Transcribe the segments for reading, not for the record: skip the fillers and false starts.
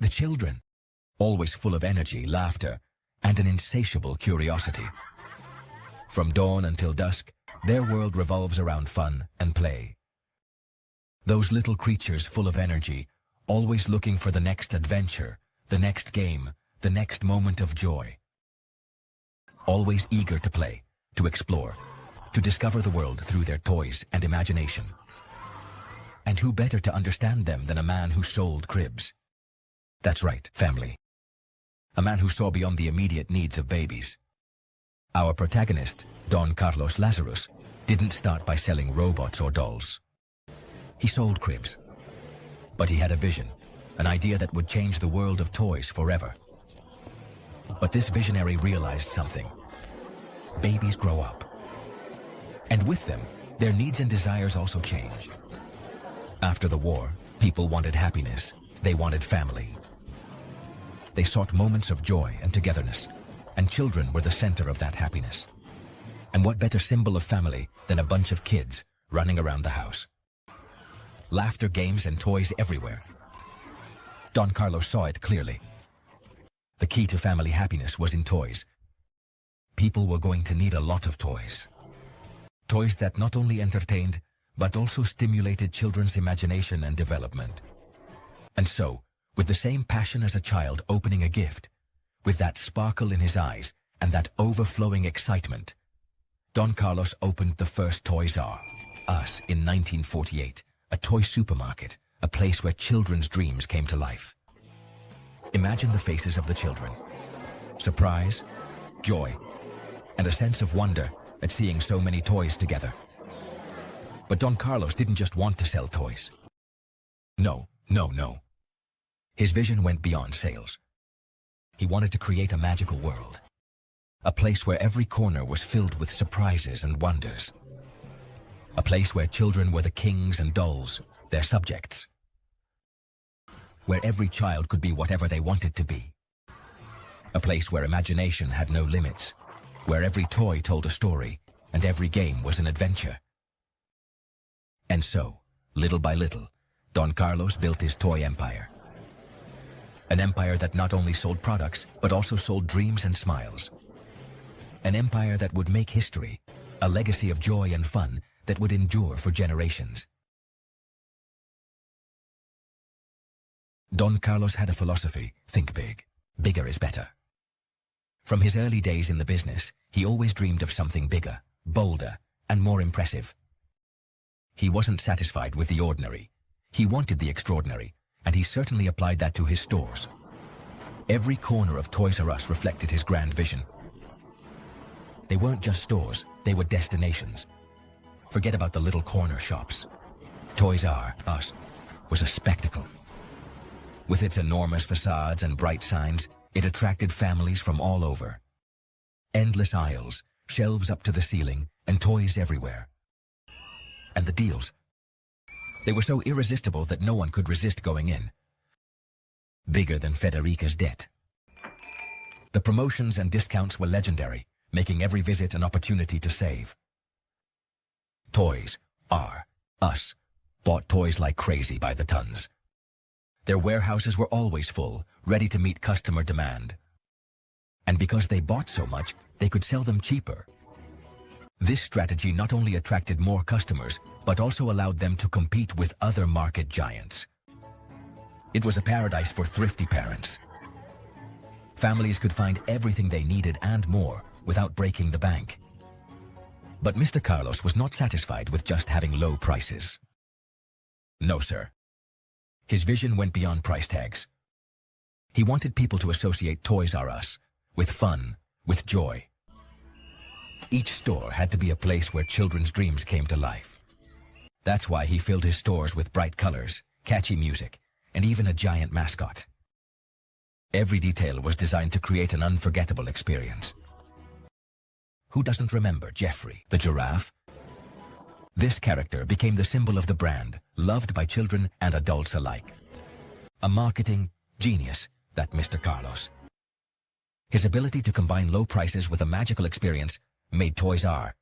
The children, always full of energy, laughter, and an insatiable curiosity. From dawn until dusk, their world revolves around fun and play. Those little creatures full of energy, always looking for the next adventure, the next game, the next moment of joy. Always eager to play, to explore, to discover the world through their toys and imagination. And who better to understand them than a man who sold cribs? That's right, family. A man who saw beyond the immediate needs of babies. Our protagonist, Don Carlos Lazarus, didn't start by selling robots or dolls. He sold cribs. But he had a vision, an idea that would change the world of toys forever. But this visionary realized something. Babies grow up. And with them, their needs and desires also change. After the war, people wanted happiness. They wanted family. They sought moments of joy and togetherness, and children were the center of that happiness. And what better symbol of family than a bunch of kids running around the house? Laughter, games, and toys everywhere. Don Carlos saw it clearly. The key to family happiness was in toys. People were going to need a lot of toys. Toys that not only entertained, but also stimulated children's imagination and development. And so, with the same passion as a child opening a gift, with that sparkle in his eyes and that overflowing excitement, Don Carlos opened the first Toys R Us in 1948, a toy supermarket, a place where children's dreams came to life. Imagine the faces of the children. Surprise, joy, and a sense of wonder at seeing so many toys together. But Don Carlos didn't just want to sell toys. No. His vision went beyond sales. He wanted to create a magical world. A place where every corner was filled with surprises and wonders. A place where children were the kings and dolls, their subjects. Where every child could be whatever they wanted to be. A place where imagination had no limits. Where every toy told a story and every game was an adventure. And so, little by little, Don Carlos built his toy empire. An empire that not only sold products, but also sold dreams and smiles. An empire that would make history, a legacy of joy and fun that would endure for generations. Don Carlos had a philosophy: think big. Bigger is better. From his early days in the business, he always dreamed of something bigger, bolder, and more impressive. He wasn't satisfied with the ordinary. He wanted the extraordinary, and he certainly applied that to his stores. Every corner of Toys R Us reflected his grand vision. They weren't just stores, they were destinations. Forget about the little corner shops. Toys R Us was a spectacle. With its enormous facades and bright signs, it attracted families from all over. Endless aisles, shelves up to the ceiling, and toys everywhere. And the deals. They were so irresistible that no one could resist going in. Bigger than Federica's debt. The promotions and discounts were legendary, making every visit an opportunity to save. Toys R Us bought toys like crazy by the tons. Their warehouses were always full, ready to meet customer demand. And because they bought so much, they could sell them cheaper. This strategy not only attracted more customers, but also allowed them to compete with other market giants. It was a paradise for thrifty parents. Families could find everything they needed and more without breaking the bank. But Mr. Carlos was not satisfied with just having low prices. No, sir. His vision went beyond price tags. He wanted people to associate Toys R Us with fun, with joy. Each store had to be a place where children's dreams came to life. That's why he filled his stores with bright colors, catchy music, and even a giant mascot. Every detail was designed to create an unforgettable experience. Who doesn't remember Jeffrey, the giraffe? This character became the symbol of the brand, loved by children and adults alike. A marketing genius, that Mr. Carlos. His ability to combine low prices with a magical experience made Toys R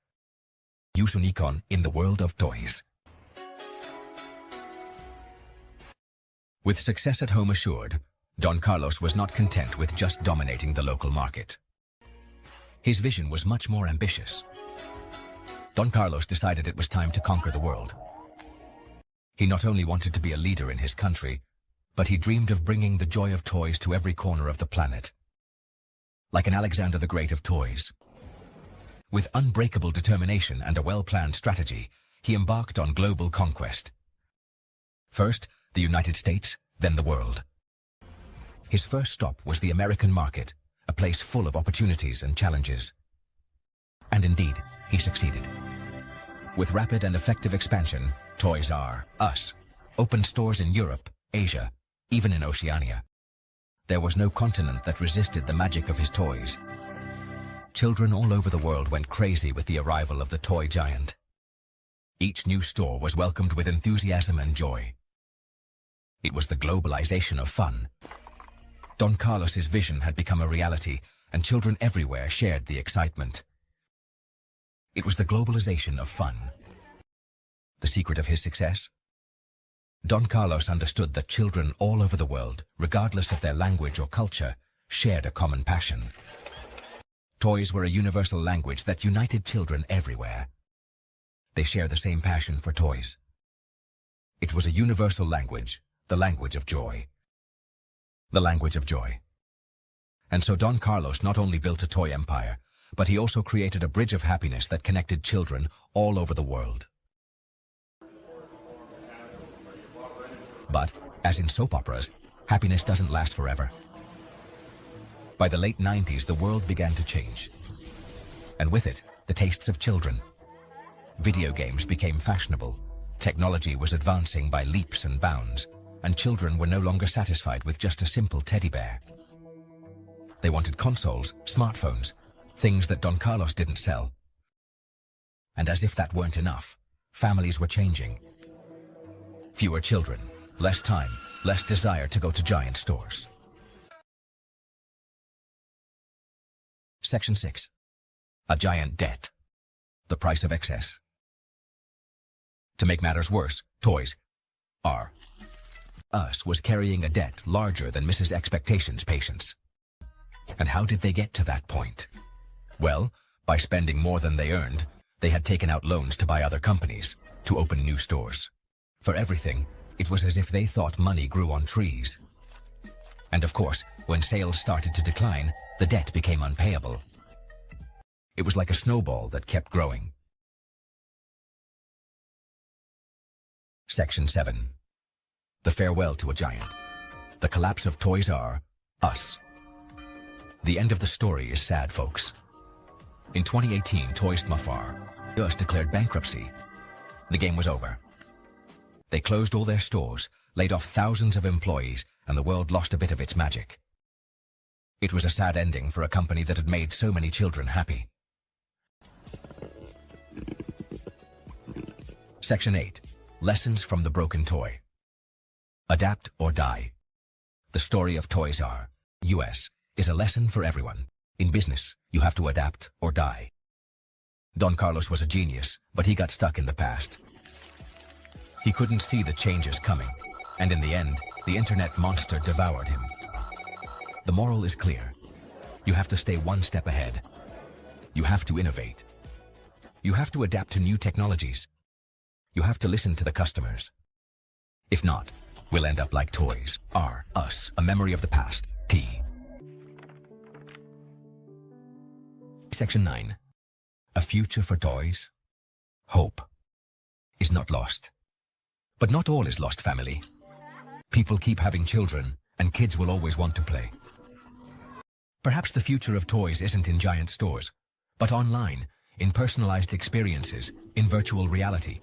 Us an icon in the world of toys. With success at home assured, Don Carlos was not content with just dominating the local market. His vision was much more ambitious. Don Carlos decided it was time to conquer the world. He not only wanted to be a leader in his country, but he dreamed of bringing the joy of toys to every corner of the planet. Like an Alexander the Great of toys. With unbreakable determination and a well-planned strategy, he embarked on global conquest. First, the United States, then the world. His first stop was the American market, a place full of opportunities and challenges. And indeed, he succeeded. With rapid and effective expansion, Toys R Us opened stores in Europe, Asia, even in Oceania. There was no continent that resisted the magic of his toys. Children all over the world went crazy with the arrival of the toy giant. Each new store was welcomed with enthusiasm and joy. It was the globalization of fun. Don Carlos's vision had become a reality, and children everywhere shared the excitement. It was the globalization of fun. The secret of his success? Don Carlos understood that children all over the world, regardless of their language or culture, shared a common passion. Toys were a universal language that united children everywhere. They share the same passion for toys. It was a universal language, the language of joy. The language of joy. And so Don Carlos not only built a toy empire, but he also created a bridge of happiness that connected children all over the world. But, as in soap operas, happiness doesn't last forever. By the late 90s, the world began to change. And with it, the tastes of children. Video games became fashionable, technology was advancing by leaps and bounds, and children were no longer satisfied with just a simple teddy bear. They wanted consoles, smartphones, things that Don Carlos didn't sell. And as if that weren't enough, families were changing. Fewer children, less time, less desire to go to giant stores. Section 6. A giant debt. The price of excess. To make matters worse, Toys R Us was carrying a debt larger than Mrs. Expectation's patience. And how did they get to that point? Well, by spending more than they earned, they had taken out loans to buy other companies, to open new stores. For everything, it was as if they thought money grew on trees. And of course, when sales started to decline, the debt became unpayable. It was like a snowball that kept growing. Section 7. The farewell to a giant. The collapse of Toys R Us. The end of the story is sad, folks. In 2018, Toys R Us declared bankruptcy. The game was over. They closed all their stores, laid off thousands of employees, and the world lost a bit of its magic. It was a sad ending for a company that had made so many children happy. Section 8. Lessons from the broken toy. Adapt or die. The story of Toys R Us is a lesson for everyone. In business, you have to adapt or die. Don Carlos was a genius, but he got stuck in the past. He couldn't see the changes coming, and in the end, the internet monster devoured him. The moral is clear. You have to stay one step ahead. You have to innovate. You have to adapt to new technologies. You have to listen to the customers. If not, we'll end up like Toys R Us, a memory of the past. Section 9. A future for toys. Hope is not lost. But not all is lost, family. People keep having children, and kids will always want to play. Perhaps the future of toys isn't in giant stores, but online, in personalized experiences, in virtual reality.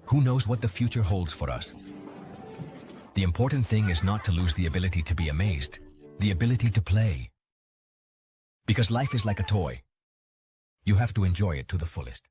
Who knows what the future holds for us? The important thing is not to lose the ability to be amazed, the ability to play. Because life is like a toy. You have to enjoy it to the fullest.